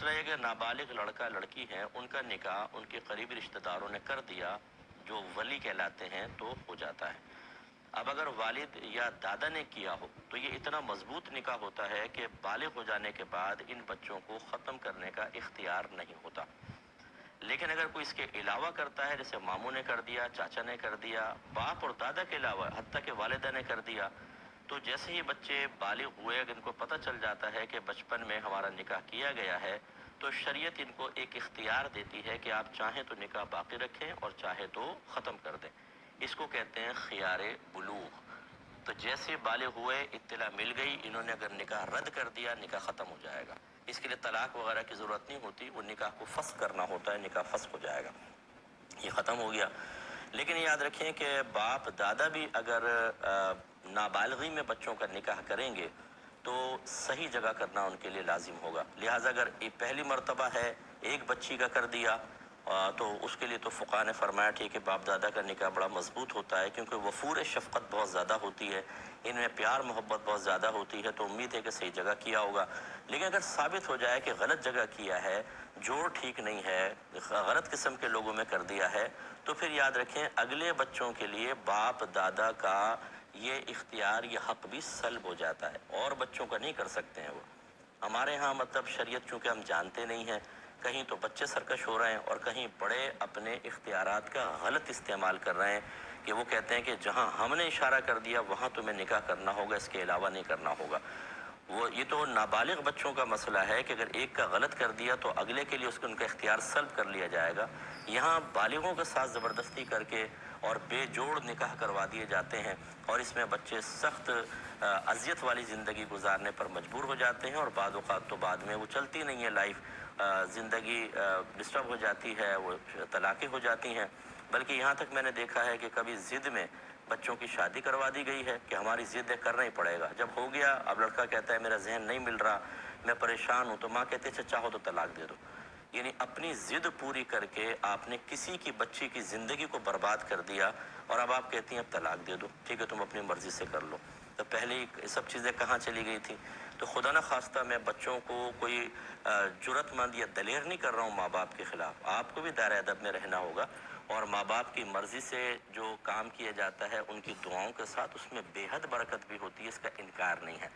مسئلہ یہ کہ نابالغ لڑکا لڑکی ہیں، ان کا نکاح ان کے قریبی رشتہ داروں نے کر دیا جو ولی کہلاتے ہیں تو ہو جاتا ہے۔ اب اگر والد یا دادا نے کیا ہو تو یہ اتنا مضبوط نکاح ہوتا ہے کہ بالغ ہو جانے کے بعد ان بچوں کو ختم کرنے کا اختیار نہیں ہوتا۔ لیکن اگر کوئی اس کے علاوہ کرتا ہے، جیسے ماموں نے کر دیا، چاچا نے کر دیا، باپ اور دادا کے علاوہ حتیٰ کہ والدہ نے کر دیا، تو جیسے ہی بچے بالغ ہوئے، اگر ان کو پتہ چل جاتا ہے کہ بچپن میں ہمارا نکاح کیا گیا ہے، تو شریعت ان کو ایک اختیار دیتی ہے کہ آپ چاہیں تو نکاح باقی رکھیں اور چاہے تو ختم کر دیں۔ اس کو کہتے ہیں خیار بلوغ۔ تو جیسے بالغ ہوئے، اطلاع مل گئی، انہوں نے اگر نکاح رد کر دیا، نکاح ختم ہو جائے گا۔ اس کے لیے طلاق وغیرہ کی ضرورت نہیں ہوتی، وہ نکاح کو فسخ کرنا ہوتا ہے، نکاح فسخ ہو جائے گا، یہ ختم ہو گیا۔ لیکن یاد رکھیں کہ باپ دادا بھی اگر نابالغی میں بچوں کا نکاح کریں گے تو صحیح جگہ کرنا ان کے لیے لازم ہوگا۔ لہٰذا اگر پہلی مرتبہ ہے، ایک بچی کا کر دیا، تو اس کے لیے تو فقہاء نے فرمایا ٹھیک ہے، باپ دادا کا نکاح بڑا مضبوط ہوتا ہے، کیونکہ وفور شفقت بہت زیادہ ہوتی ہے، ان میں پیار محبت بہت زیادہ ہوتی ہے، تو امید ہے کہ صحیح جگہ کیا ہوگا۔ لیکن اگر ثابت ہو جائے کہ غلط جگہ کیا ہے، جوڑ ٹھیک نہیں ہے، غلط قسم کے لوگوں میں کر دیا ہے، تو پھر یاد رکھیں اگلے بچوں کے لیے باپ دادا کا یہ اختیار، یہ حق بھی سلب ہو جاتا ہے، اور بچوں کا نہیں کر سکتے ہیں وہ۔ ہمارے ہاں مطلب شریعت چونکہ ہم جانتے نہیں ہیں، کہیں تو بچے سرکش ہو رہے ہیں اور کہیں بڑے اپنے اختیارات کا غلط استعمال کر رہے ہیں، کہ وہ کہتے ہیں کہ جہاں ہم نے اشارہ کر دیا وہاں تمہیں نکاح کرنا ہوگا، اس کے علاوہ نہیں کرنا ہوگا۔ یہ تو نابالغ بچوں کا مسئلہ ہے کہ اگر ایک کا غلط کر دیا تو اگلے کے لیے اس کو ان کا اختیار سلب کر لیا جائے گا۔ یہاں بالغوں کے ساتھ زبردستی کر کے اور بے جوڑ نکاح کروا دیے جاتے ہیں، اور اس میں بچے سخت اذیت والی زندگی گزارنے پر مجبور ہو جاتے ہیں، اور بعض اوقات تو بعد میں وہ چلتی نہیں ہے لائف، زندگی ڈسٹرب ہو جاتی ہے، وہ طلاقیں ہو جاتی ہیں۔ بلکہ یہاں تک میں نے دیکھا ہے کہ کبھی ضد میں بچوں کی شادی کروا دی گئی ہے کہ ہماری ضد ہے، کرنا ہی پڑے گا۔ جب ہو گیا، اب لڑکا کہتا ہے میرا ذہن نہیں مل رہا، میں پریشان ہوں، تو ماں کہتے ہے اچھا چاہو تو طلاق دے دو۔ یعنی اپنی ضد پوری کر کے آپ نے کسی کی بچی کی زندگی کو برباد کر دیا، اور اب آپ کہتی ہیں اب طلاق دے دو، ٹھیک ہے تم اپنی مرضی سے کر لو۔ تو پہلے یہ سب چیزیں کہاں چلی گئی تھیں؟ تو خدا نہ خواستہ میں بچوں کو کوئی جرأت مند یا دلیر نہیں کر رہا ہوں ماں باپ کے خلاف، آپ کو بھی دائرہ ادب میں رہنا ہوگا، اور ماں باپ کی مرضی سے جو کام کیا جاتا ہے ان کی دعاؤں کے ساتھ اس میں بے حد برکت بھی ہوتی ہے، اس کا انکار نہیں ہے۔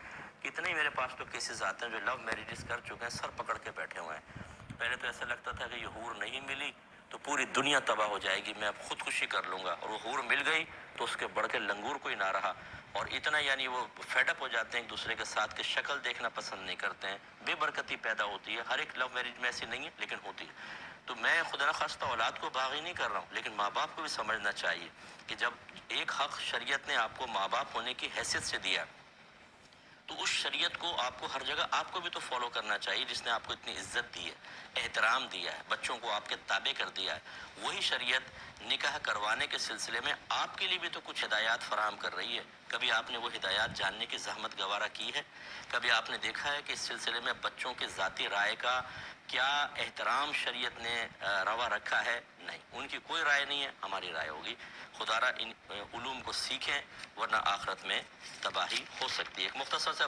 کتنے ہی میرے پاس تو کیسز آتے ہیں جو لو میرجز کر چکے ہیں، سر پکڑ کے بیٹھے ہوئے ہیں۔ پہلے تو ایسا لگتا تھا کہ یہ حور نہیں ملی تو پوری دنیا تباہ ہو جائے گی، میں اب خودکشی کر لوں گا، اور وہ حور مل گئی تو اس کے بڑھ کے لنگور کوئی نہ رہا، اور اتنا یعنی وہ فیڈ اپ ہو جاتے ہیں ایک دوسرے کے ساتھ کہ شکل دیکھنا پسند نہیں کرتے ہیں، بے برکتی پیدا ہوتی ہے۔ ہر ایک لو میرج میں ایسی نہیں ہے لیکن ہوتی ہے۔ تو میں خدا نخواستہ اولاد کو باغی نہیں کر رہا ہوں، لیکن ماں باپ کو بھی سمجھنا چاہیے کہ جب ایک حق شریعت نے آپ کو ماں باپ ہونے کی حیثیت سے دیا، تو اس شریعت کو آپ کو ہر جگہ آپ کو بھی تو فالو کرنا چاہیے، جس نے آپ کو اتنی عزت دی ہے، احترام دیا ہے، بچوں کو آپ کے تابع کر دیا ہے۔ وہی شریعت نکاح کروانے کے سلسلے میں آپ کے لیے بھی تو کچھ ہدایات فراہم کر رہی ہے۔ کبھی آپ نے وہ ہدایات جاننے کی زحمت گوارہ کی ہے؟ کبھی آپ نے دیکھا ہے کہ اس سلسلے میں بچوں کے ذاتی رائے کا کیا احترام شریعت نے روا رکھا ہے؟ نہیں، ان کی کوئی رائے نہیں ہے، ہماری رائے ہوگی۔ خدا را ان علوم کو سیکھیں، ورنہ آخرت میں تباہی ہو سکتی ہے۔ ایک مختصر سے